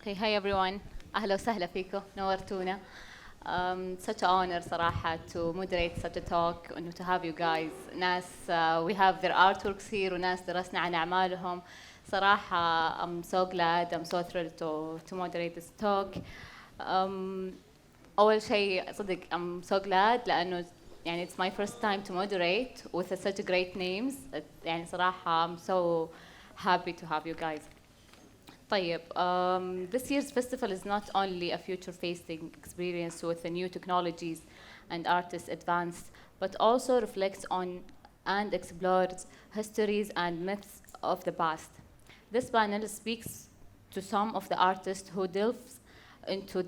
Okay, hi everyone. أهلا وسهلا فيكم، نورتونا. Such an honor صراحة to moderate such a talk and to have you guys. ناس we have their artworks here وناس درسنا عن أعمالهم. صراحة I'm so glad, I'm so thrilled to moderate this talk. أول شيء صدق I'm so glad لأنه يعني it's my first time to moderate with such great names. يعني صراحة I'm so happy to have you guys. طيب, this year's festival is not only a future-facing experience with the new technologies and artists advanced, but also reflects on and explores histories and myths of the past. This panel speaks to some of the artists who delves into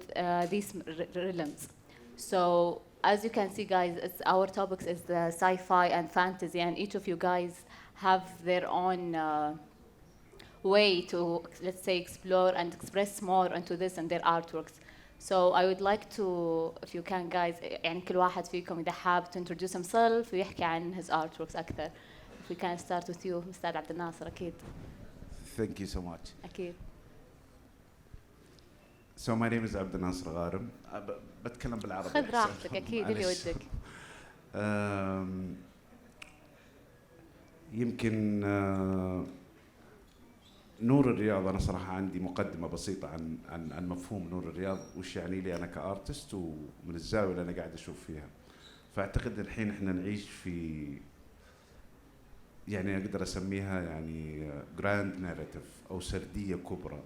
these realms. So, as you can see, guys, our topics is the sci-fi and fantasy, and each of you guys have their own way to, let's say, explore and express more into this and their artworks. So I would like to, if you can guys, يعني كل واحد فيكم إذا حاب to introduce himself ويحكي عن his artworks أكثر. If we can start with you, Mr. عبد الناصر, أكيد. Thank you so much. أكيد. So my name is عبد الناصر غارم. بتكلم بالعربي. خذ راحتك أكيد اللي ودك. يمكن نور الرياض، أنا صراحة عندي مقدمة بسيطة عن مفهوم نور الرياض وش يعني لي أنا كأرتست ومن الزاوية اللي أنا قاعد أشوف فيها. فأعتقد الحين إحنا نعيش في يعني أقدر أسميها يعني جراند ناريتيف أو سردية كبرى.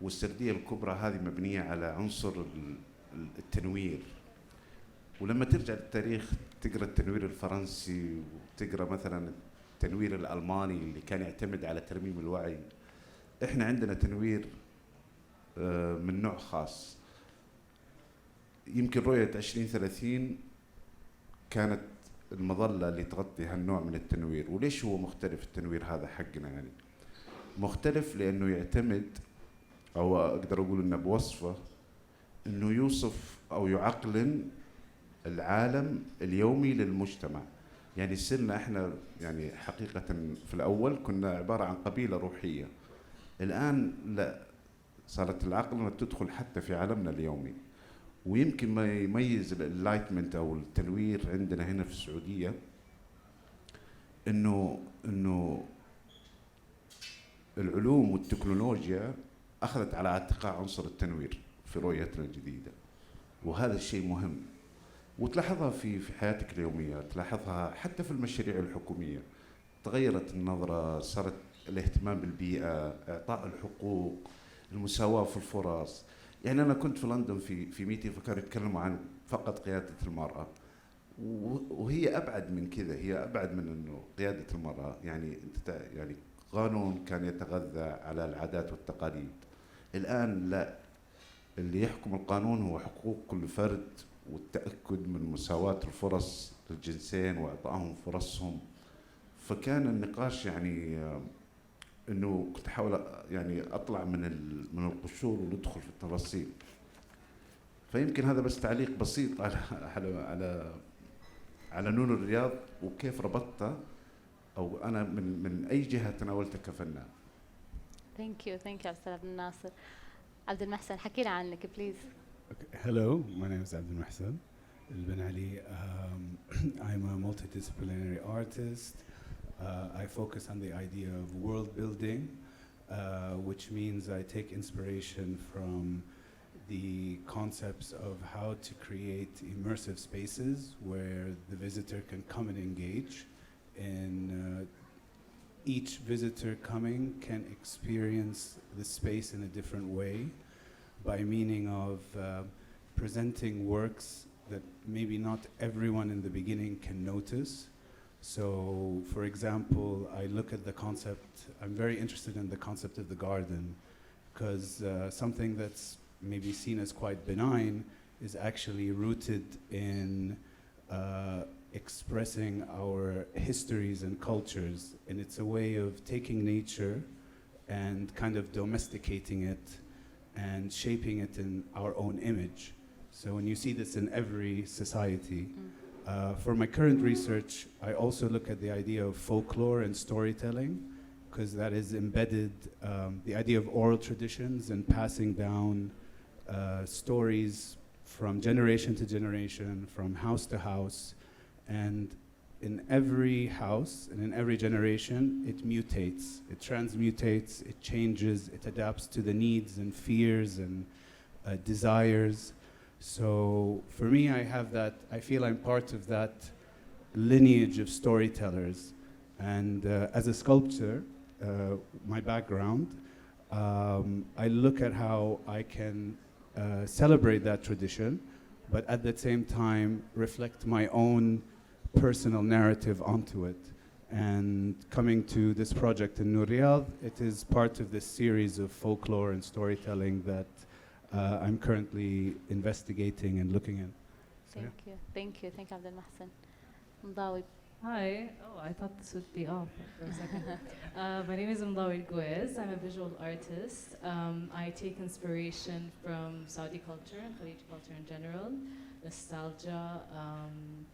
والسردية الكبرى هذه مبنية على عنصر التنوير. ولما ترجع للتاريخ تقرأ التنوير الفرنسي وتقرأ مثلا التنوير الألماني اللي كان يعتمد على ترميم الوعي. إحنا عندنا تنوير من نوع خاص. يمكن رؤية 2030 كانت المظلة اللي تغطي هالنوع من التنوير. وليش هو مختلف التنوير هذا حقنا؟ يعني مختلف لأنه يعتمد، أو أقدر أقول إنه بوصفه إنه يوصف أو يعقلن العالم اليومي للمجتمع. يعني صرنا احنا يعني حقيقة في الأول كنا عبارة عن قبيلة روحية. الآن لا، صارت العقل تدخل حتى في عالمنا اليومي. ويمكن ما يميز اللايتمنت أو التنوير عندنا هنا في السعودية إنه العلوم والتكنولوجيا أخذت على عاتقها عنصر التنوير في رؤيتنا الجديدة. وهذا الشيء مهم. وتلاحظها في حياتك اليومية، تلاحظها حتى في المشاريع الحكومية. تغيرت النظرة، صارت الاهتمام بالبيئة، إعطاء الحقوق، المساواة في الفرص. يعني أنا كنت في لندن في ميتينج فكانوا يتكلموا عن فقط قيادة المرأة، وهي أبعد من كذا، هي أبعد من إنه قيادة المرأة. يعني يعني قانون كان يتغذى على العادات والتقاليد. الآن لا، اللي يحكم القانون هو حقوق كل فرد والتأكد من مساواة الفرص للجنسين وإعطائهم فرصهم. فكان النقاش يعني إنه كنت أحاول يعني أطلع من القشور وندخل في التفاصيل. فيمكن هذا بس تعليق بسيط على نور الرياض وكيف ربطته، أو أنا من أي جهة تناولته كفنان. Thank you أستاذ عبد الناصر. عبد المحسن حكينا عنك please. Okay. Hello, my name is Abdul Mahsan Al-Benali. I'm a multidisciplinary artist. I focus on the idea of world building, which means I take inspiration from the concepts of how to create immersive spaces where the visitor can come and engage. And each visitor coming can experience the space in a different way, by meaning of presenting works that maybe not everyone in the beginning can notice. So, for example, I look at the concept, I'm very interested in the concept of the garden, because something that's maybe seen as quite benign is actually rooted in expressing our histories and cultures. And it's a way of taking nature and kind of domesticating it and shaping it in our own image. So when you see this in every society, for my current research, I also look at the idea of folklore and storytelling, because that is embedded, the idea of oral traditions and passing down stories from generation to generation, from house to house. And in every house and in every generation, it mutates, it transmutates, it changes, it adapts to the needs and fears and desires. So for me, I have that, I feel I'm part of that lineage of storytellers. And as a sculptor, my background, I look at how I can celebrate that tradition, but at the same time reflect my own personal narrative onto it. And coming to this project in Noor Riyadh, it is part of this series of folklore and storytelling that I'm currently investigating and looking at. Thank you, Abdel Mahsen. Mdawi. Hi. Oh, I thought this would be off for a second. My name is Mdawi Guez. I'm a visual artist. I take inspiration from Saudi culture and Khaliji culture in general, nostalgia,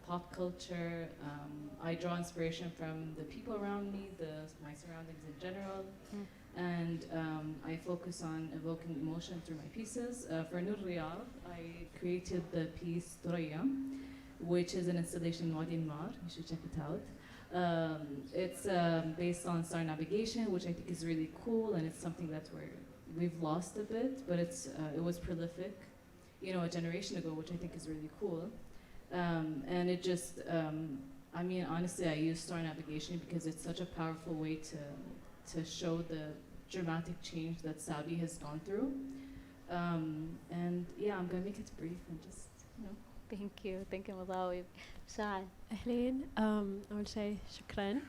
pop culture. I draw inspiration from the people around me, my surroundings in general. And I focus on evoking emotion through my pieces. For Noor Riyadh, I created the piece Thuraya, which is an installation in Wadi Mar. You should check it out. It's based on star navigation, which I think is really cool, and it's something that we've lost a bit, but it was prolific, a generation ago, which I think is really cool. And it just, honestly, I use star navigation because it's such a powerful way to show the dramatic change that Saudi has gone through. And yeah, I'm gonna make it brief and just, Thank you مضاوي. سعد. أهلين. أول شيء شكراً.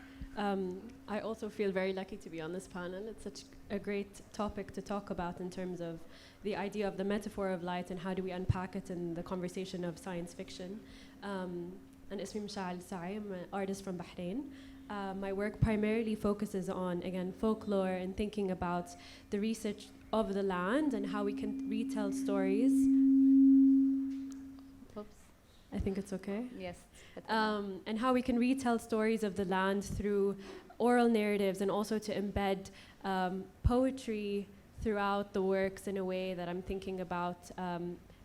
I also feel very lucky to be on this panel. It's such a great topic to talk about in terms of the idea of the metaphor of light and how do we unpack it in the conversation of science fiction. And اسمي مشاعل سعي. I'm an artist from Bahrain. My work primarily focuses on, again, folklore and thinking about the research of the land and how we can retell stories. I think it's okay. Yes. And how we can retell stories of the land through oral narratives and also to embed poetry throughout the works in a way that I'm thinking about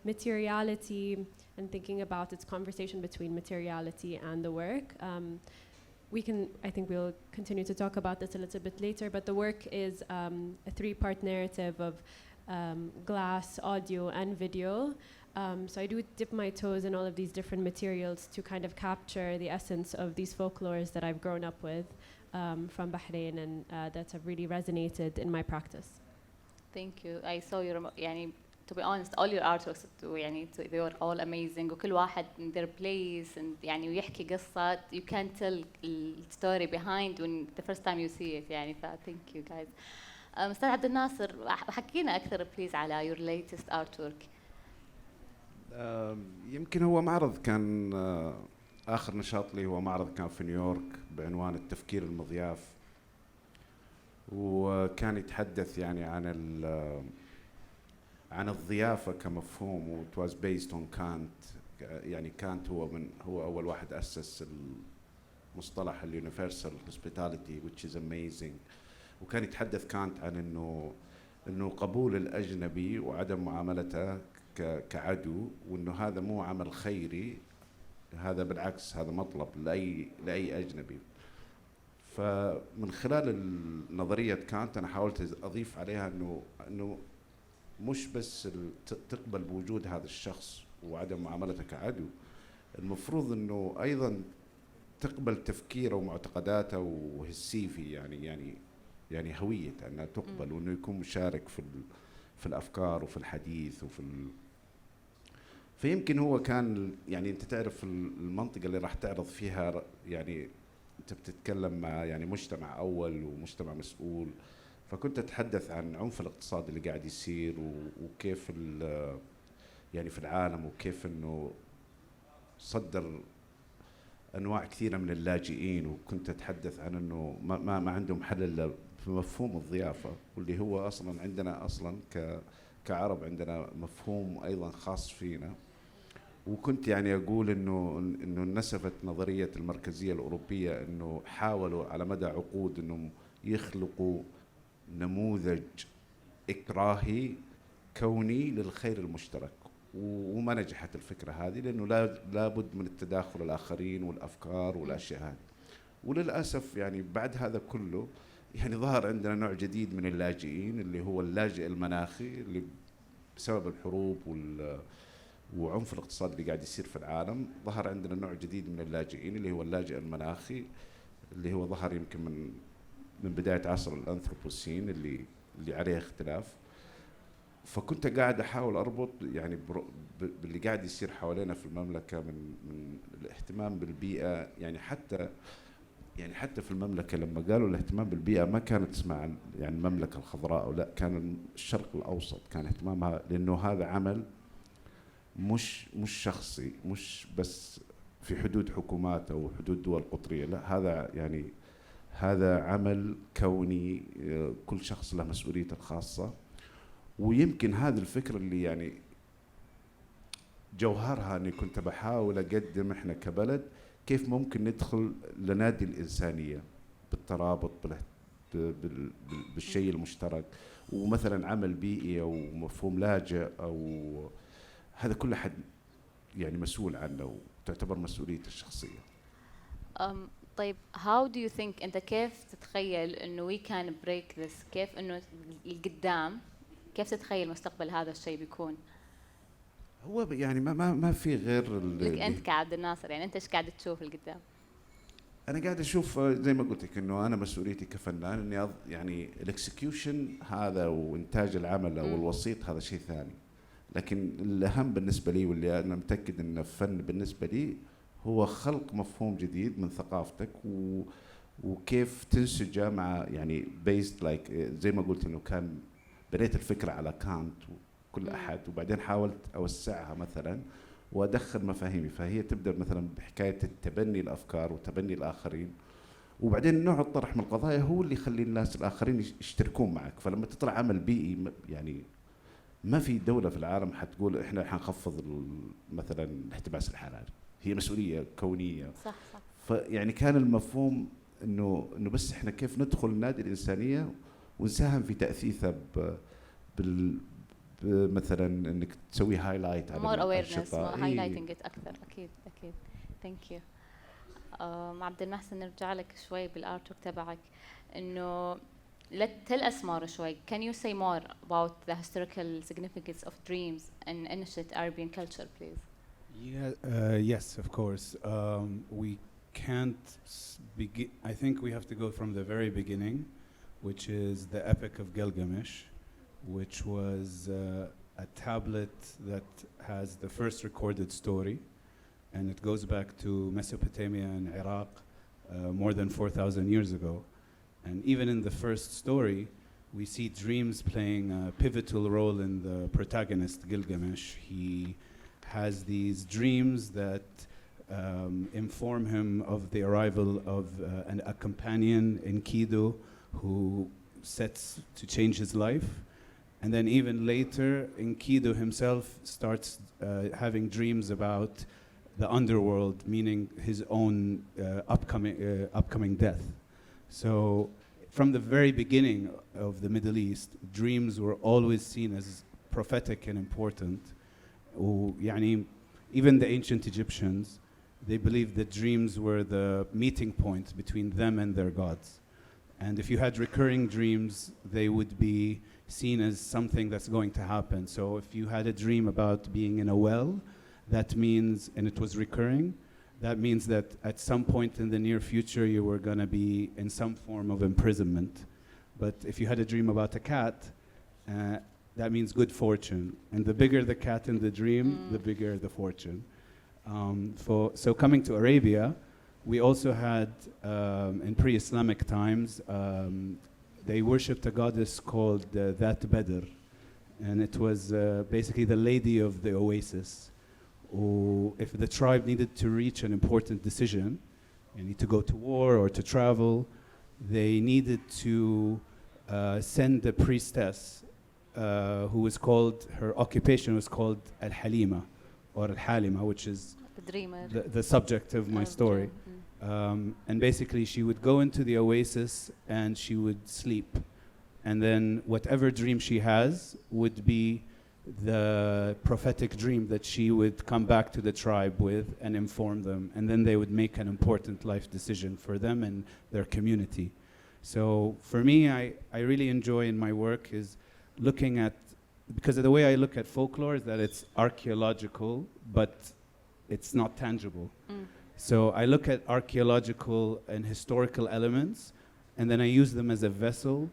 materiality and thinking about its conversation between materiality and the work. I think we'll continue to talk about this a little bit later, but the work is a three-part narrative of glass, audio, and video. So I do dip my toes in all of these different materials to kind of capture the essence of these folklores that I've grown up with from Bahrain and that have really resonated in my practice. Thank you. I saw your, to be honest, all your artworks, they were all amazing. وكل واحد in their place and ويحكي قصة. You can't tell the story behind when the first time you see it. Thank you guys. أستاذ عبد الناصر, حكينا أكثر please على your latest artwork. يمكن هو معرض كان آخر نشاط لي هو معرض كان في نيويورك بعنوان التفكير المضياف, وكان يتحدث عن الضيافة كمفهوم, و it was based on Kant. كانت هو أول واحد أسس المصطلح الuniversal hospitality which is amazing. وكان يتحدث كانت عن إنه قبول الأجنبي وعدم معاملته كعدو, وإنه هذا مو عمل خيري, هذا بالعكس هذا مطلب لأي أجنبي. فمن خلال نظرية كانت أنا حاولت أضيف عليها إنه مش بس تقبل بوجود هذا الشخص وعدم معاملته كعدو, المفروض إنه أيضا تقبل تفكيره ومعتقداته وهالسيفي يعني هويته أنها تقبل, وإنه يكون مشارك في الأفكار وفي الحديث فيمكن هو كان أنت تعرف المنطقة اللي راح تعرض فيها أنت بتتكلم مع مجتمع أول ومجتمع مسؤول, فكنت أتحدث عن عنف الاقتصاد اللي قاعد يصير وكيف في العالم, وكيف إنه صدر أنواع كثيرة من اللاجئين, وكنت أتحدث عن إنه ما عندهم حل إلا في مفهوم الضيافة, واللي هو أصلاً عندنا كعرب عندنا مفهوم أيضاً خاص فينا. وكنت أقول إنه نسفت نظرية المركزية الأوروبية إنه حاولوا على مدى عقود إنهم يخلقوا نموذج إكراهي كوني للخير المشترك. وما نجحت الفكرة هذه لأنه لابد من التداخل الآخرين والأفكار والأشياء هذه. وللأسف يعني بعد هذا كله يعني ظهر عندنا نوع جديد من اللاجئين اللي هو اللاجئ المناخي، اللي بسبب الحروب وعنف الاقتصاد اللي قاعد يصير في العالم ظهر عندنا نوع جديد من اللاجئين اللي هو اللاجئ المناخي، اللي هو ظهر يمكن من بداية عصر الأنثروبوسين اللي عليه اختلاف. فكنت قاعد أحاول أربط يعني باللي قاعد يصير حوالينا في المملكة من الاهتمام بالبيئة. يعني حتى في المملكة لما قالوا الاهتمام بالبيئة ما كانت اسمها يعني المملكة الخضراء أو لا، كان الشرق الأوسط كان اهتمامها، لأنه هذا عمل مش شخصي، مش بس في حدود حكومات أو حدود دول قطرية، لا هذا عمل كوني، كل شخص له مسؤوليته الخاصة. ويمكن هذه الفكرة اللي يعني جوهرها أني كنت بحاول أقدم إحنا كبلد كيف ممكن ندخل لنادي الإنسانية بالترابط بالشيء المشترك، ومثلا عمل بيئي أو مفهوم لاجئ أو هذا كل أحد يعني مسؤول عنه وتعتبر مسؤوليته الشخصية. طيب how do you think أنت كيف تتخيل إنه we can break this؟ كيف إنه القدام، كيف تتخيل مستقبل هذا الشيء بيكون؟ هو يعني ما في غير أنت كعبد الناصر، يعني أنت إيش قاعد تشوف القدام؟ أنا قاعد أشوف زي ما قلت لك إنه أنا مسؤوليتي كفنان إني يعني الإكسكيوشن هذا وإنتاج العمل أو الوسيط هذا شيء ثاني، لكن الأهم بالنسبة لي واللي أنا متأكد إنه الفن بالنسبة لي هو خلق مفهوم جديد من ثقافتك وكيف تنسجه مع يعني based like زي ما قلت إنه كان بنيت الفكرة على كانت وكل أحد، وبعدين حاولت أوسعها مثلا وأدخل مفاهيمي. فهي تبدأ مثلا بحكاية تبني الأفكار وتبني الآخرين، وبعدين نوع الطرح من القضايا هو اللي يخلي الناس الآخرين يشتركون معك. فلما تطلع عمل بيئي يعني ما في دولة في العالم حتقول إحنا حنخفض مثلا الاحتباس الحراري، هي مسؤولية كونية. صح. فيعني كان المفهوم إنه بس إحنا كيف ندخل نادي الإنسانية ونساهم في تأثيثها مثلا انك تسوي هايلايت على more awareness highlighting it اكثر. اكيد ثانك يو. عبد المحسن نرجع لك شوي بالارت تبعك، انه tell us more شوي. Can you say more about the historical significance of dreams in ancient Arabian culture, please? Yes, of course. We can't begin. I think we have to go from the very beginning, which is the Epic of Gilgamesh, which was a tablet that has the first recorded story, and it goes back to Mesopotamia and Iraq more than 4,000 years ago. And even in the first story, we see dreams playing a pivotal role in the protagonist, Gilgamesh. He has these dreams that inform him of the arrival of a companion, Enkidu, who sets to change his life. And then even later, Enkidu himself starts having dreams about the underworld, meaning his own upcoming death. So from the very beginning of the Middle East, dreams were always seen as prophetic and important. Even the ancient Egyptians, they believed that dreams were the meeting point between them and their gods. And if you had recurring dreams, they would be seen as something that's going to happen. So if you had a dream about being in a well, that means, and it was recurring, that means that at some point in the near future you were going to be in some form of imprisonment. But if you had a dream about a cat, that means good fortune. And the bigger the cat in the dream, the bigger the fortune. So coming to Arabia, we also had, in pre-Islamic times, they worshipped a goddess called That Badr. And it was basically the lady of the oasis. If the tribe needed to reach an important decision, you need to go to war or to travel, they needed to send a priestess who was called, her occupation was called Al-Halima or Al-Halima, which is the subject of my story. And basically she would go into the oasis and she would sleep. And then whatever dream she has would be the prophetic dream that she would come back to the tribe with and inform them. And then they would make an important life decision for them and their community. So for me, I really enjoy in my work is looking at, because of the way I look at folklore is that it's archaeological, but it's not tangible. So I look at archaeological and historical elements, and then I use them as a vessel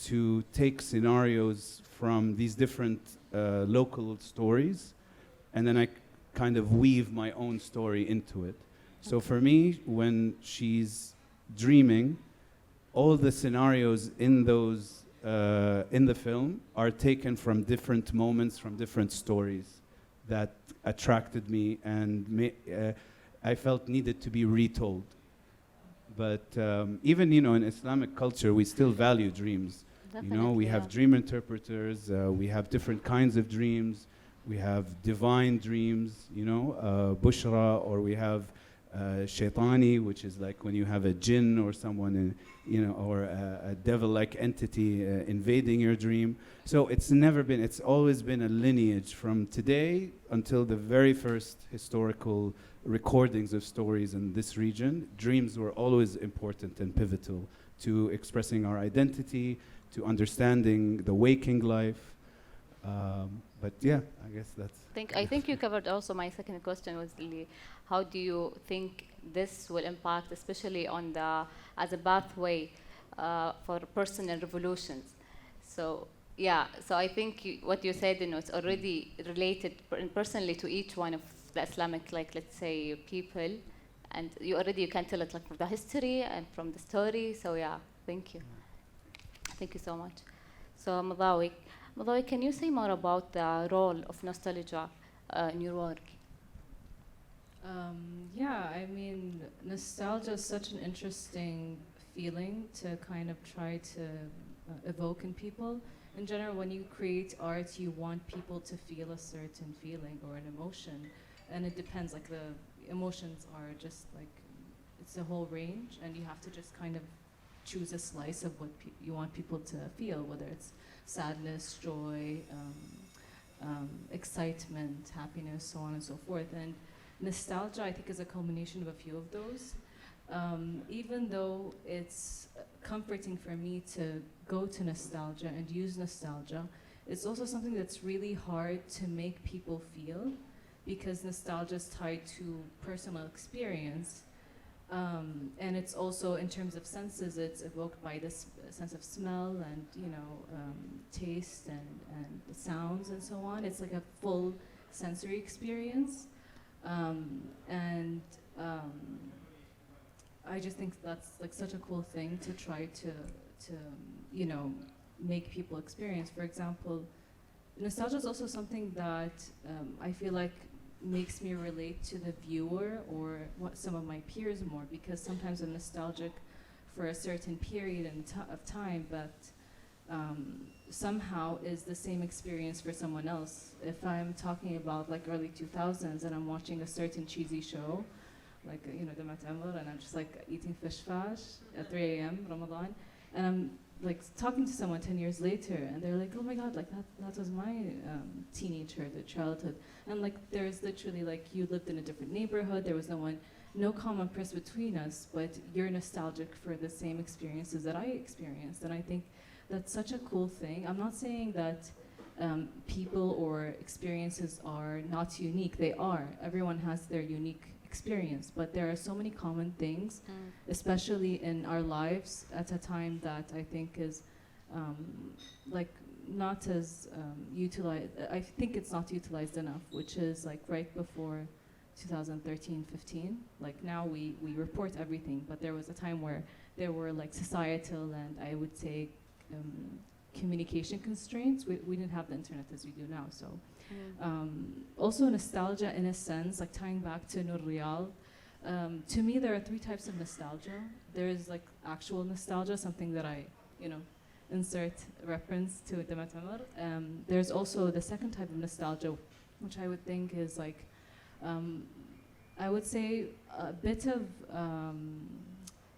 to take scenarios from these different local stories, and then I kind of weave my own story into it. So for me, when she's dreaming, all the scenarios in those in the film are taken from different moments, from different stories that attracted me and I felt needed to be retold. But even, you know, in Islamic culture, we still value dreams. Definitely, you know, we have dream interpreters, we have different kinds of dreams, we have divine dreams, you know, bushra, or we have shaitani, which is like when you have a jinn or someone, you know, or a devil-like entity invading your dream. So it's always been a lineage from today until the very first historical recordings of stories in this region. Dreams were always important and pivotal to expressing our identity, to understanding the waking life. But yeah, I guess that's... I think you covered also my second question was how do you think this will impact, especially on as a pathway for personal revolutions? So yeah, so I think what you said, you know, it's already related personally to each one of the Islamic, like let's say, people, and you can tell it like from the history and from the story. So yeah, thank you so much. So Madawi, can you say more about the role of nostalgia in your work? Yeah, I mean, nostalgia is such an interesting feeling to kind of try to evoke in people. In general, when you create art, you want people to feel a certain feeling or an emotion. And it depends, like the emotions are just like, it's a whole range, and you have to just kind of choose a slice of what you want people to feel, whether it's sadness, joy, excitement, happiness, so on and so forth. And nostalgia, I think, is a culmination of a few of those. Even though it's comforting for me to go to nostalgia and use nostalgia, it's also something that's really hard to make people feel, because nostalgia is tied to personal experience. And it's also, in terms of senses, it's evoked by this sense of smell and, you know, taste and the sounds and so on. It's like a full sensory experience. I just think that's like such a cool thing to try to you know, make people experience. For example, nostalgia is also something that I feel like makes me relate to the viewer or some of my peers more, because sometimes I'm nostalgic for a certain period of time, but somehow is the same experience for someone else. If I'm talking about like early 2000s and I'm watching a certain cheesy show, like, you know, بمثابة, and I'm just like eating fish fash at 3 a.m. Ramadan, and I'm like talking to someone 10 years later, and they're like, oh my God, like that was my teenagehood or childhood. And like there's literally like, you lived in a different neighborhood, there was no common press between us, but you're nostalgic for the same experiences that I experienced. And I think that's such a cool thing. I'm not saying that people or experiences are not unique. They are. Everyone has their unique experience, but there are so many common things, especially in our lives at a time that I think is like not as utilized. I think it's not utilized enough, which is like right before 2013-15. Like now we report everything, but there was a time where there were like societal and I would say communication constraints. We didn't have the internet as we do now, so. Also nostalgia in a sense, like tying back to Noor Riyadh, to me there are 3 types of nostalgia. There is like actual nostalgia, something that I, you know, insert reference to the Matamar. There's also the second type of nostalgia, which I would think is like I would say a bit of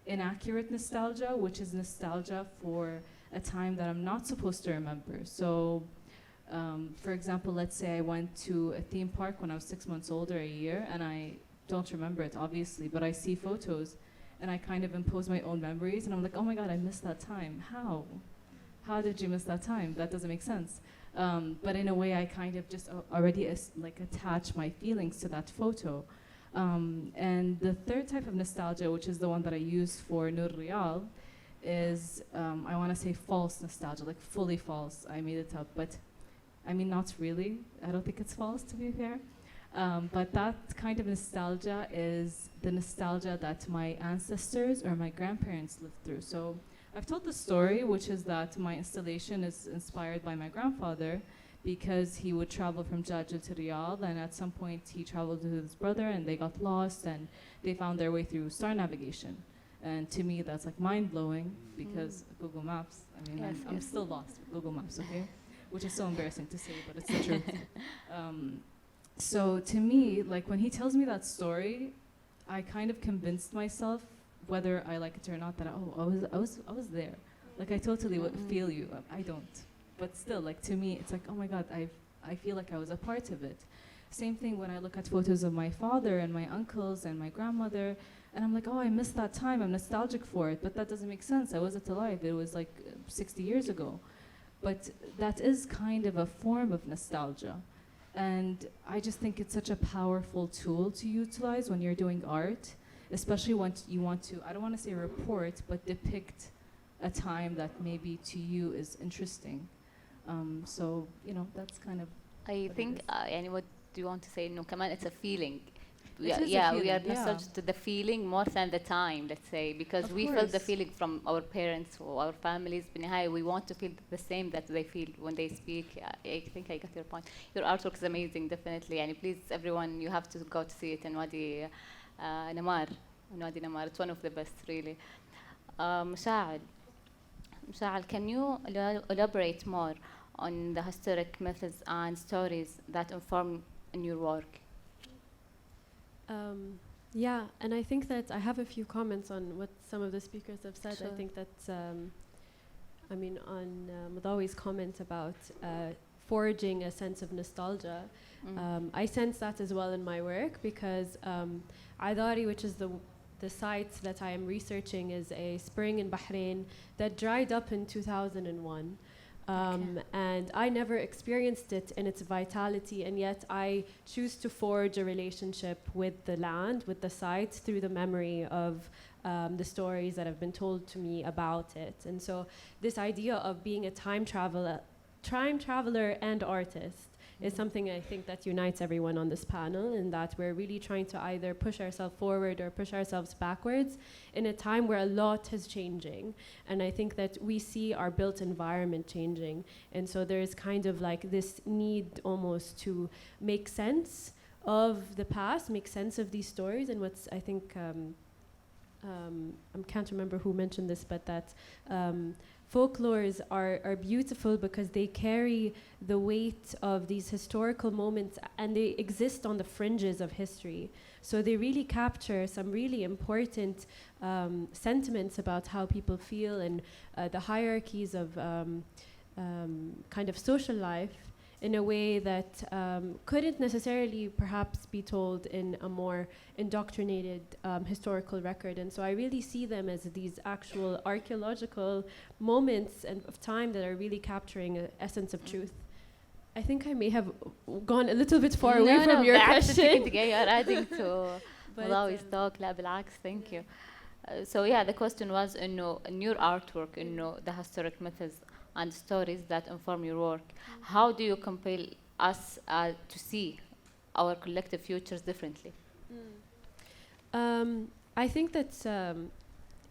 inaccurate nostalgia, which is nostalgia for a time that I'm not supposed to remember. So, for example, let's say I went to a theme park when I was 6 months old or a year, and I don't remember it, obviously, but I see photos, and I kind of impose my own memories, and I'm like, oh my God, I missed that time. How? How did you miss that time? That doesn't make sense. But in a way, I kind of just already attach my feelings to that photo. And the third type of nostalgia, which is the one that I use for Noor Riyadh, is, I want to say false nostalgia, like fully false. I made it up, but I mean, not really. I don't think it's false, to be fair. But that kind of nostalgia is the nostalgia that my ancestors or my grandparents lived through. So I've told the story, which is that my installation is inspired by my grandfather, because he would travel from Jajja to Riyadh, and at some point he traveled with his brother and they got lost and they found their way through star navigation. And to me, that's like mind-blowing, because Google Maps, I mean, I'm still lost with Google Maps, okay? Which is so embarrassing to say, but it's the truth. So to me, like when he tells me that story, I kind of convinced myself, whether I like it or not, that I was there. Like I totally feel you. I don't. But still, like to me, it's like, oh my God, I feel like I was a part of it. Same thing when I look at photos of my father and my uncles and my grandmother, and I'm like, oh, I missed that time. I'm nostalgic for it, but that doesn't make sense. I wasn't alive. It was like 60 years ago. But that is kind of a form of nostalgia. And I just think it's such a powerful tool to utilize when you're doing art, especially when you want to, I don't want to say report, but depict a time that maybe to you is interesting. So, you know, that's kind of I think, what do you want to say? No, كمان it's a feeling. It is a We feeling, are yeah. nostalgic to the feeling more than the time, let's say, because Of we felt the course. feeling from our parents or our families. بالنهاية, we want to feel the same that they feel when they speak. I think I got your point. Your artwork is amazing, definitely. And please, everyone, you have to go to see it in Wadi Namar. In Wadi Namar, it's one of the best, really. مشاعل, can you elaborate more on the historic methods and stories that inform in your work? Yeah, and I think that I have a few comments on what some of the speakers have said. Sure. I think that, I mean, on Mudawi's comment about forging a sense of nostalgia, I sense that as well in my work, because Adari, which is the site that I am researching, is a spring in Bahrain that dried up in 2001. And I never experienced it in its vitality, and yet I choose to forge a relationship with the land, with the site, through the memory of the stories that have been told to me about it. And so this idea of being a time traveler and artist is something I think that unites everyone on this panel, in that we're really trying to either push ourselves forward or push ourselves backwards in a time where a lot is changing. And I think that we see our built environment changing. And so there's kind of like this need almost to make sense of the past, make sense of these stories. And what's, I think, I can't remember who mentioned this, but that folklores are beautiful because they carry the weight of these historical moments, and they exist on the fringes of history. So they really capture some really important sentiments about how people feel, and the hierarchies of kind of social life, in a way that couldn't necessarily perhaps be told in a more indoctrinated historical record. And so I really see them as these actual archaeological moments and of time that are really capturing an essence of truth. I think I may have gone a little bit far away from your question. You're adding to Mudawi's talk. لا بالعكس, thank you. So yeah, the question was in your artwork, the historic methods and stories that inform your work. How do you compel us to see our collective futures differently? I think that,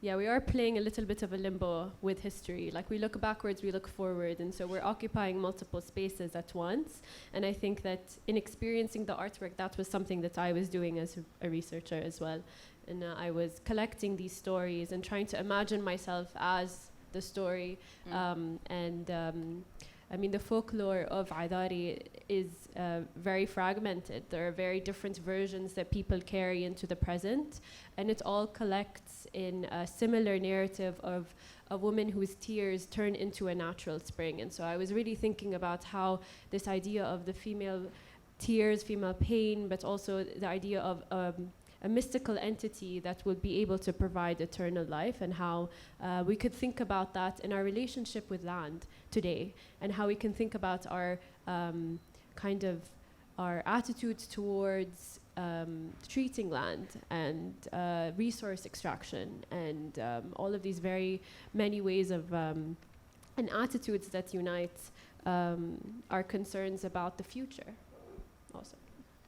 we are playing a little bit of a limbo with history. Like, we look backwards, we look forward, and so we're occupying multiple spaces at once. And I think that in experiencing the artwork, that was something that I was doing as a researcher as well. And I was collecting these stories and trying to imagine myself as the story, and I mean, the folklore of Adari is very fragmented. There are very different versions that people carry into the present, and it all collects in a similar narrative of a woman whose tears turn into a natural spring. And so I was really thinking about how this idea of the female tears, female pain, but also the idea of a mystical entity that will be able to provide eternal life, and how we could think about that in our relationship with land today, and how we can think about our kind of our attitudes towards treating land and resource extraction, and all of these very many ways of and attitudes that unite our concerns about the future also.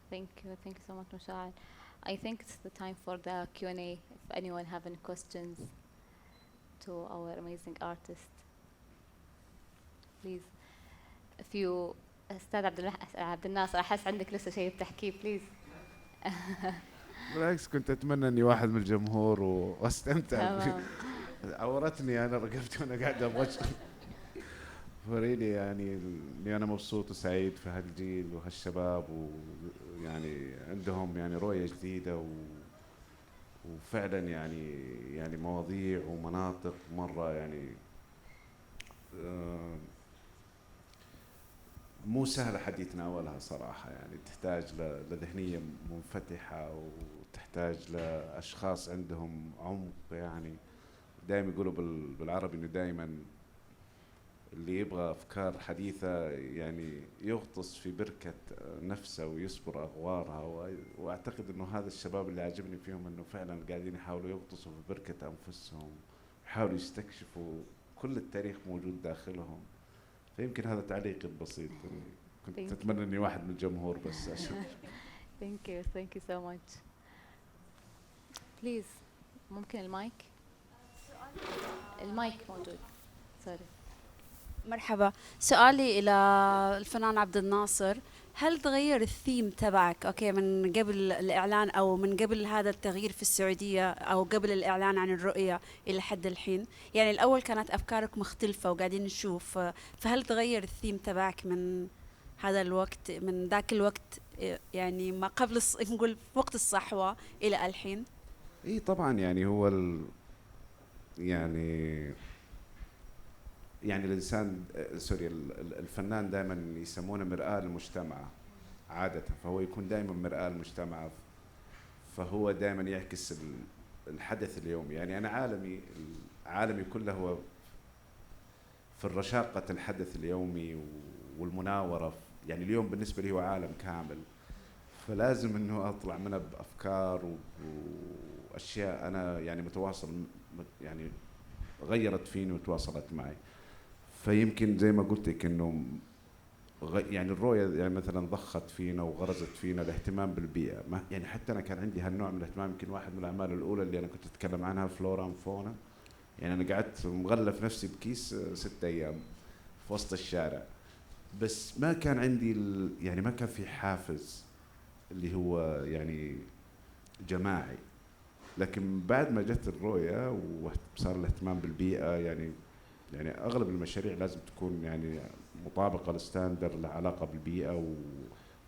Thank you so much, Mushal. I think it's the time for the Q&A. If anyone have any questions to our amazing artist, please. If you أستاذ عبد الناصر، أحس عندك لسه شيء بتحكيه، please. بالعكس كنت أتمنى إني واحد من الجمهور واستمتع. عورتني أنا رقبتي وأنا قاعد أبغى فريلي، يعني إني أنا مبسوط وسعيد في هالجيل وهالشباب، ويعني عندهم يعني رؤية جديدة وفعلا يعني مواضيع ومناطق مرة يعني مو سهل حد يتناولها صراحة. يعني تحتاج لذهنية منفتحة، وتحتاج لأشخاص عندهم عمق. يعني دائما يقولوا بالعربي إنه دائما اللي يبغى أفكار حديثة يعني يغطس في بركة نفسه ويصبر أغوارها. وأعتقد إنه هذا الشباب اللي عجبني فيهم إنه فعلا قاعدين يحاولوا يغطسوا في بركة أنفسهم، يحاولوا يستكشفوا كل التاريخ موجود داخلهم. فيمكن هذا تعليقي البسيط. كنت أتمنى إني واحد من الجمهور بس عشان. Thank you so much. Please, ممكن المايك موجود. Sorry. مرحبا، سؤالي إلى الفنان عبد الناصر، هل تغير الثيم تبعك أوكي من قبل الإعلان أو من قبل هذا التغيير في السعودية أو قبل الإعلان عن الرؤية إلى حد الحين؟ يعني الأول كانت أفكارك مختلفة وقاعدين نشوف، فهل تغير الثيم تبعك من هذا الوقت، من ذاك الوقت يعني ما قبل نقول وقت الصحوة إلى الحين؟ إيه طبعا، يعني هو يعني الإنسان الفنان دائما يسمونه مرآة المجتمع عادة، فهو يكون دائما مرآة المجتمع، فهو دائما يعكس الحدث اليومي. يعني أنا عالمي كله هو في الرشاقة الحدث اليومي والمناورة. يعني اليوم بالنسبة لي هو عالم كامل، فلازم إنه أطلع منه بأفكار وأشياء أنا يعني متواصل، يعني غيرت فيني وتواصلت معي. فيمكن زي ما قلت لك إنه يعني الرؤية يعني مثلا ضخت فينا وغرزت فينا الاهتمام بالبيئة. يعني حتى أنا كان عندي هالنوع من الاهتمام. يمكن واحد من الأعمال الأولى اللي أنا كنت أتكلم عنها فلورا وفونا. يعني أنا قعدت مغلف نفسي بكيس 6 أيام في وسط الشارع، بس ما كان عندي يعني ما كان في حافز اللي هو يعني جماعي. لكن بعد ما جت الرؤية وصار الاهتمام بالبيئة، يعني أغلب المشاريع لازم تكون يعني مطابقة للستاندر لها علاقة بالبيئة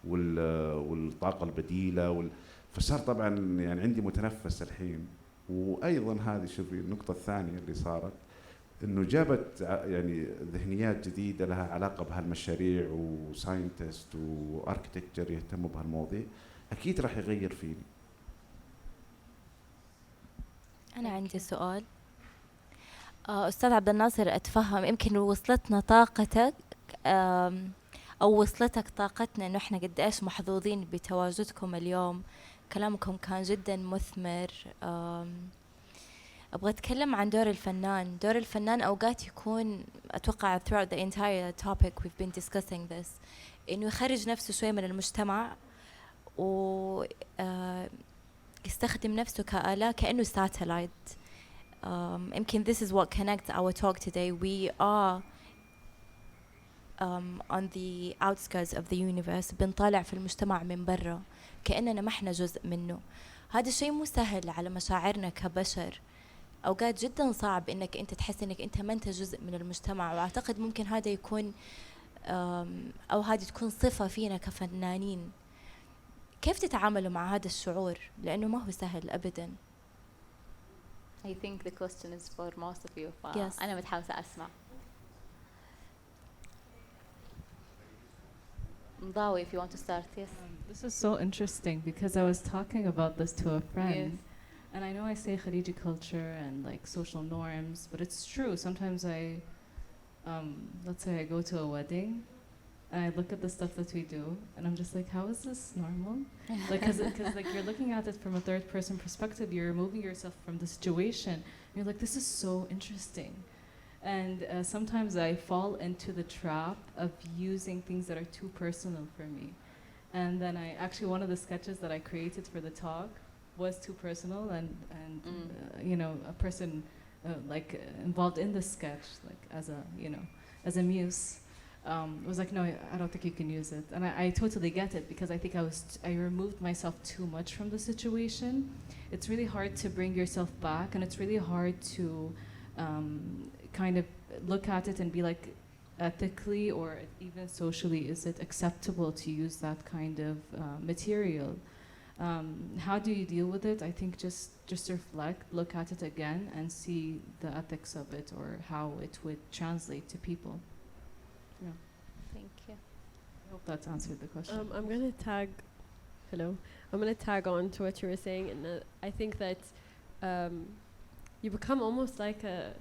والطاقة البديلة فصار طبعا يعني عندي متنفس الحين. وأيضا هذه شوفي النقطة الثانية اللي صارت، إنه جابت يعني ذهنيات جديدة لها علاقة بهالمشاريع وساينتست واركتكتشر يهتموا بهالمواضيع، أكيد راح يغير فيني. أنا عندي سؤال. أستاذ عبد الناصر، أتفهم يمكن وصلتنا طاقتك أو وصلتك طاقتنا إنه إحنا قد إيش محظوظين بتواجدكم اليوم. كلامكم كان جدا مثمر. أبغى أتكلم عن دور الفنان. دور الفنان أوقات يكون أتوقع throughout the entire topic we've been discussing this إنه يخرج نفسه شوي من المجتمع و يستخدم نفسه كآلة كأنه satellite. يمكن this is what connects our talk today. We are on the outskirts of the universe. بنطالع في المجتمع من برا كأننا ما احنا جزء منه. هذا الشيء مو سهل على مشاعرنا كبشر. أوقات جدا صعب إنك أنت تحس إنك أنت ما أنت جزء من المجتمع، وأعتقد ممكن هذا يكون أو هذه تكون صفة فينا كفنانين، كيف تتعاملوا مع هذا الشعور؟ لأنه ما هو سهل أبداً. I think the question is for most of you. Yes. أنا متحمسة أسمع. Mdawi, if you want to start, yes. This is so interesting because I was talking about this to a friend. Yes. And I know I say Khariji culture and like social norms, but it's true. Sometimes let's say I go to a wedding and I look at the stuff that we do and I'm just like, how is this normal? Like, cause like you're looking at it from a third person perspective, you're removing yourself from the situation. You're like, this is so interesting. And sometimes I fall into the trap of using things that are too personal for me. And then one of the sketches that I created for the talk was too personal, and you know, a person involved in the sketch, like as a muse, was like, no, I don't think you can use it. And I totally get it, because I think I removed myself too much from the situation. It's really hard to bring yourself back, and it's really hard to kind of look at it and be like, ethically or even socially, is it acceptable to use that kind of material? How do you deal with it? I think just reflect, look at it again, and see the ethics of it, or how it would translate to people. Yeah. Thank you. I hope that's answered the question. I'm going to tag. Hello. I'm going to tag on to what you were saying, and I think that you become almost like a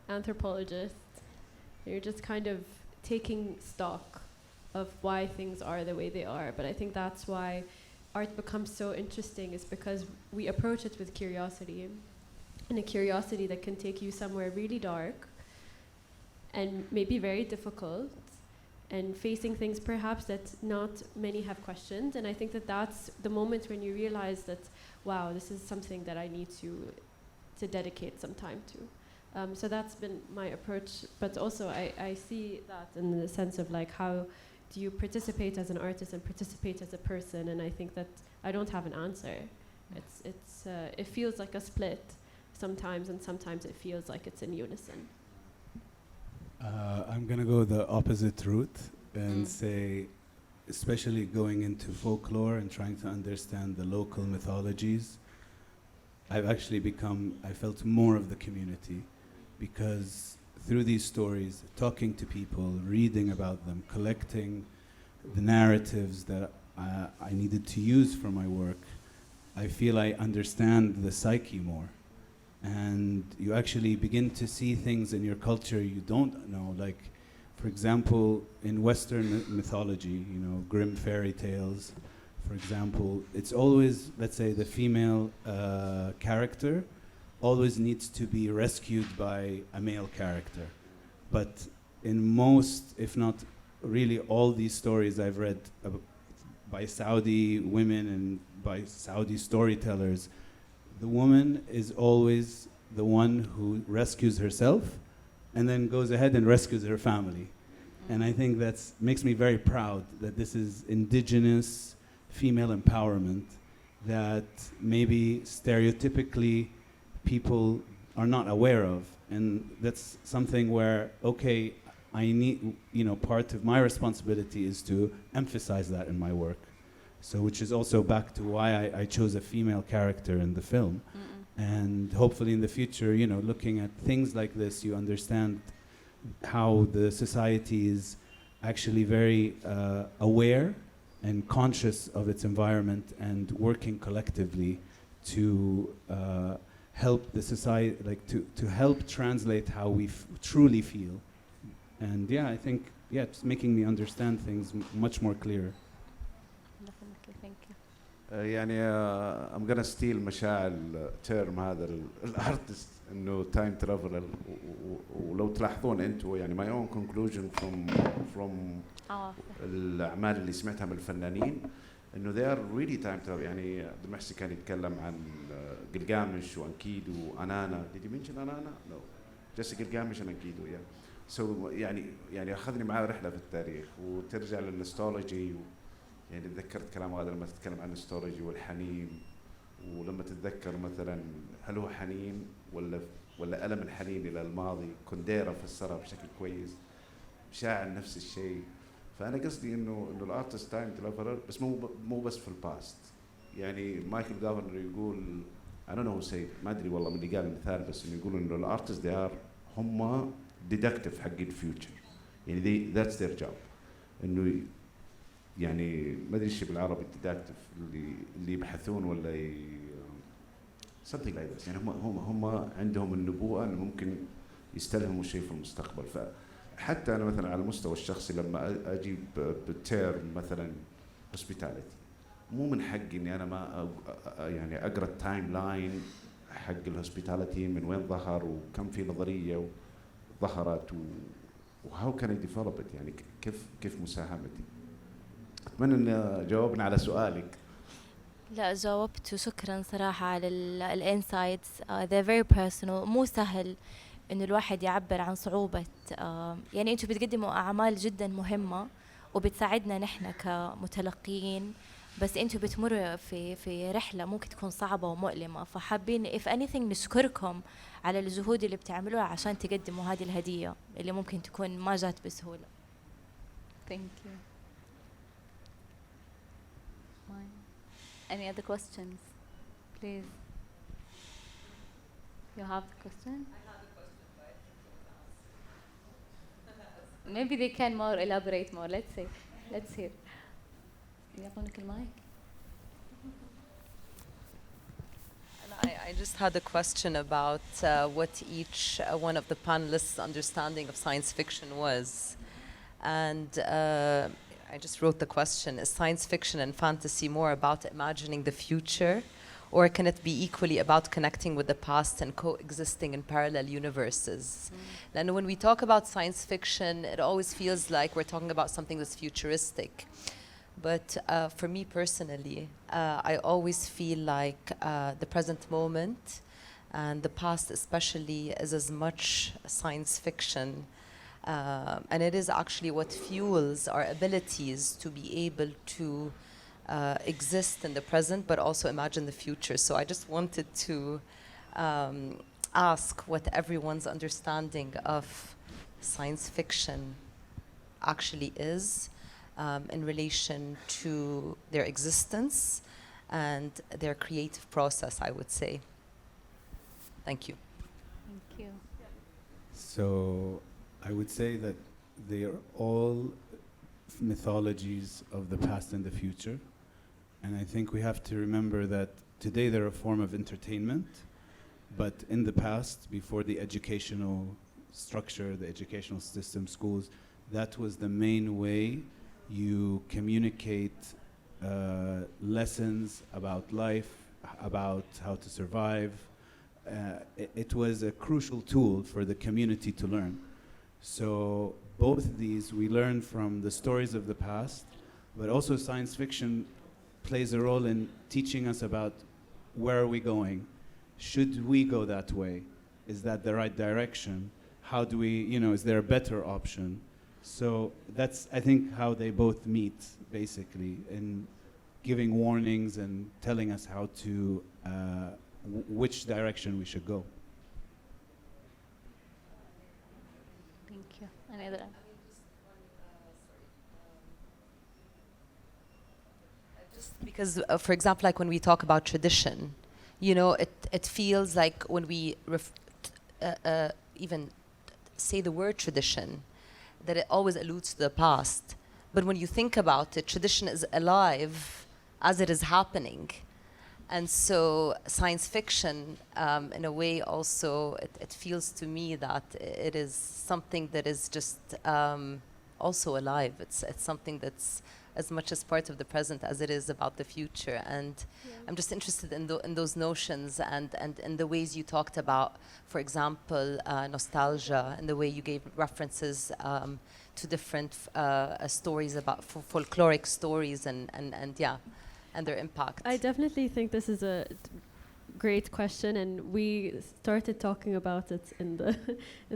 anthropologist. You're just kind of taking stock of why things are the way they are. But I think that's why art becomes so interesting, is because we approach it with curiosity, and a curiosity that can take you somewhere really dark and maybe very difficult, and facing things perhaps that not many have questioned. And I think that that's the moment when you realize that, wow, this is something that I need to dedicate some time to. So that's been my approach, but also I see that in the sense of like, how do you participate as an artist and participate as a person? And I think that I don't have an answer. It feels like a split sometimes, and sometimes it feels like it's in unison. I'm gonna go the opposite route and say, especially going into folklore and trying to understand the local mythologies, I felt more of the community, because through these stories, talking to people, reading about them, collecting the narratives that I needed to use for my work, I feel I understand the psyche more. And you actually begin to see things in your culture you don't know. Like, for example, in Western mythology, you know, grim fairy tales, for example, it's always, let's say, the female character always needs to be rescued by a male character. But in most, if not really all these stories I've read by Saudi women and by Saudi storytellers, the woman is always the one who rescues herself and then goes ahead and rescues her family. And I think that makes me very proud that this is indigenous female empowerment that maybe stereotypically people are not aware of. And that's something where, okay, I need, you know, part of my responsibility is to emphasize that in my work. So, which is also back to why I chose a female character in the film. And hopefully in the future, you know, looking at things like this, you understand how the society is actually very aware and conscious of its environment, and working collectively to help the society, like to help translate how we truly feel. And yeah, I think, yeah, it's making me understand things much more clearer. Definitely, thank you. يعني I'm gonna steal مشاعل term هذا الارتست انه تايم ترافل. ولو تلاحظون انتم يعني my own conclusion from الاعمال اللي سمعتها من الفنانين انه they are really time travel. يعني المحسي كان يتكلم عن قلقامش وانكيدو وانانا. did you mention انانا؟ no, just قلقامش and انكيدو. yeah. so يعني اخذني معاه رحله في التاريخ، وترجع للنستولوجي. يعني تذكرت كلام هذا لما تتكلم عن النستولوجي والحنين، ولما تتذكر مثلا هل هو حنين ولا ألم الحنين الى الماضي. كونديرا فسرها بشكل كويس. شاعر نفس الشيء. فانا قصدي انه الارتست تايم ترافلر، بس مو بس في الباست. يعني مايكل جافرنر يقول انا نو سي، ما ادري والله من اللي قال المثال، بس انه يقول انه الارتست هم ديدكتيف حق الفيوتشر، يعني ذاتس ذير جوب. انه يعني ما ادري ايش بالعربي ديدكتيف، اللي يبحثون ولا something like this. يعني هم عندهم النبوءه انه ممكن يستلهموا شيء في المستقبل. فحتى انا مثلا على المستوى الشخصي لما اجي بالتيرم مثلا hospitality، مو من حقي اني انا ما يعني اقرا التايم لاين حق الهوسبيتاليتي، من وين ظهر وكم في نظريه ظهرت وهاو كان ديفلوبت، يعني كيف مساهمتي. اتمنى ان جاوبنا على سؤالك. لا جاوبت، وشكرا صراحة على الانسايتس. they're very personal. مو سهل انه الواحد يعبر عن صعوبة، يعني انتوا بتقدموا اعمال جدا مهمة وبتساعدنا نحن كمتلقين، بس انتوا بتمروا في رحلة ممكن تكون صعبة ومؤلمة. فحابين if anything نشكركم على الجهود اللي بتعملوها عشان تقدموا هذه الهدية اللي ممكن تكون ما جات بسهولة. Thank you. Any other questions? Please. You have the question? I have the question, but I think maybe they can more elaborate more. Let's see. Let's hear. يعطونك المايك. I just had a question about what each one of the panelists' understanding of science fiction was. And I just wrote the question: is science fiction and fantasy more about imagining the future, or can it be equally about connecting with the past and coexisting in parallel universes? And when we talk about science fiction, it always feels like we're talking about something that's futuristic. But for me personally, I always feel like the present moment and the past especially is as much science fiction. And it is actually what fuels our abilities to be able to exist in the present, but also imagine the future. So I just wanted to ask what everyone's understanding of science fiction actually is in relation to their existence and their creative process, I would say. Thank you. Thank you. So I would say that they are all mythologies of the past and the future. And I think we have to remember that today they're a form of entertainment, but in the past, before the educational structure, the educational system, schools, that was the main way you communicate lessons about life, about how to survive. It was a crucial tool for the community to learn. So both these we learn from the stories of the past, but also science fiction plays a role in teaching us about where are we going. Should we go that way? Is that the right direction? How do we, is there a better option? So that's, I think, how they both meet, basically, in giving warnings and telling us how to, which direction we should go. Thank you. Any other? Just because, for example, like when we talk about tradition, it feels like when we even say the word tradition, that it always alludes to the past. But when you think about it, tradition is alive as it is happening. And so science fiction, in a way also, it feels to me that it is something that is just also alive. It's something that's as much as part of the present as it is about the future. And I'm just interested in those notions and in the ways you talked about, for example, nostalgia, and the way you gave references to different stories about folkloric stories and their impact. I definitely think this is a great question, and we started talking about it in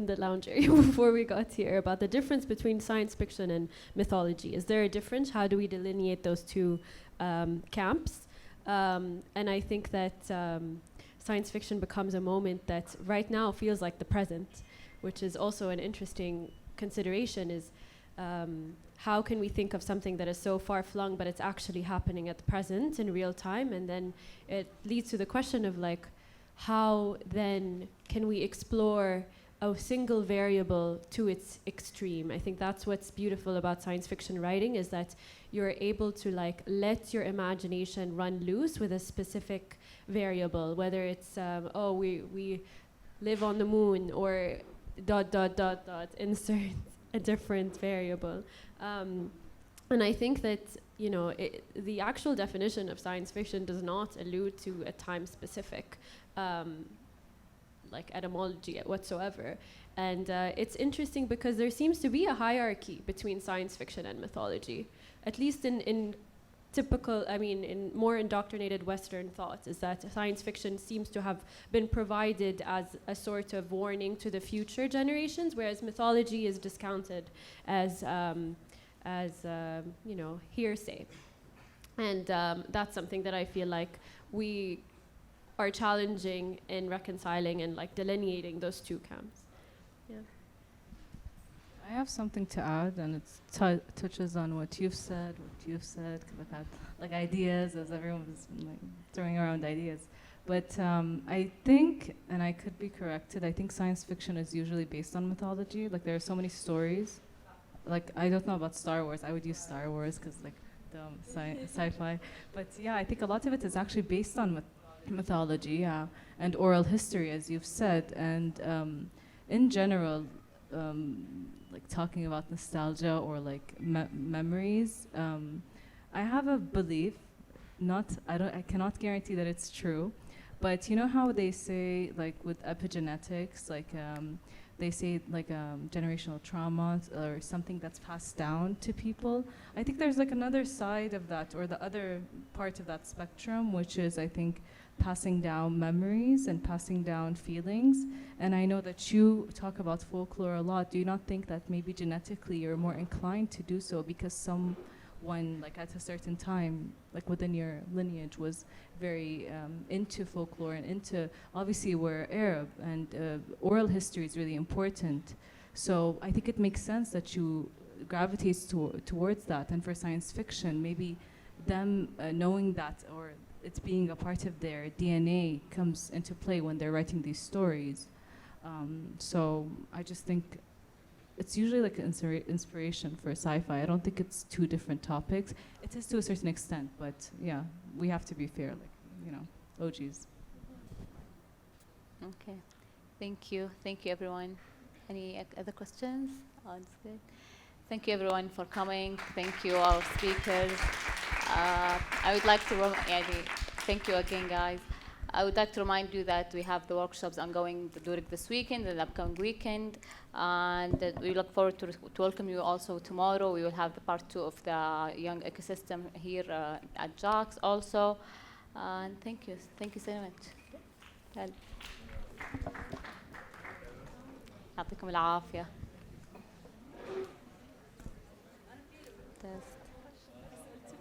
the lounge area before we got here, about the difference between science fiction and mythology. Is there a difference? How do we delineate those two camps? And I think that science fiction becomes a moment that right now feels like the present, which is also an interesting consideration is how can we think of something that is so far-flung but it's actually happening at the present in real time, and then it leads to the question of like, how then can we explore a single variable to its extreme? I think that's what's beautiful about science fiction writing, is that you're able to like let your imagination run loose with a specific variable, whether it's we live on the moon, or ... insert a different variable. And I think that, you know, the actual definition of science fiction does not allude to a time specific like etymology whatsoever. And it's interesting because there seems to be a hierarchy between science fiction and mythology, at least in typical, I mean, in more indoctrinated Western thought, is that science fiction seems to have been provided as a sort of warning to the future generations, whereas mythology is discounted as you know, hearsay. And that's something that I feel like we are challenging in reconciling and like delineating those two camps. Yeah. I have something to add, and it touches on what you've said, because I've had like ideas, as everyone was like throwing around ideas. But I think, and I could be corrected, I think science fiction is usually based on mythology. Like there are so many stories. Like I don't know about Star Wars. I would use Star Wars because like sci-fi. But yeah, I think a lot of it is actually based on mythology, yeah, and oral history, as you've said. And in general, like talking about nostalgia or like memories, I have a belief, I cannot guarantee that it's true, but you know how they say like with epigenetics, like they say like generational trauma or something that's passed down to people. I think there's like another side of that, or the other part of that spectrum, which is I think passing down memories and passing down feelings. And I know that you talk about folklore a lot. Do you not think that maybe genetically you're more inclined to do so because someone like at a certain time, like within your lineage, was very into folklore and into, obviously we're Arab, and oral history is really important. So I think it makes sense that you gravitate towards that. And for science fiction, maybe them knowing that, or it's being a part of their DNA, comes into play when they're writing these stories. So I just think it's usually like an inspiration for sci-fi. I don't think it's two different topics. It is to a certain extent, but yeah, we have to be fair, like, you know, OGs. Okay, thank you everyone. Any other questions? Oh, that's good. Thank you everyone for coming. Thank you our speakers. I would like to thank you again, guys. I would like to remind you that we have the workshops ongoing during this weekend and the upcoming weekend, and that we look forward to welcome you also tomorrow. We will have the part 2 of the young ecosystem here at JAX also. And thank you so much. يعطيكم العافية.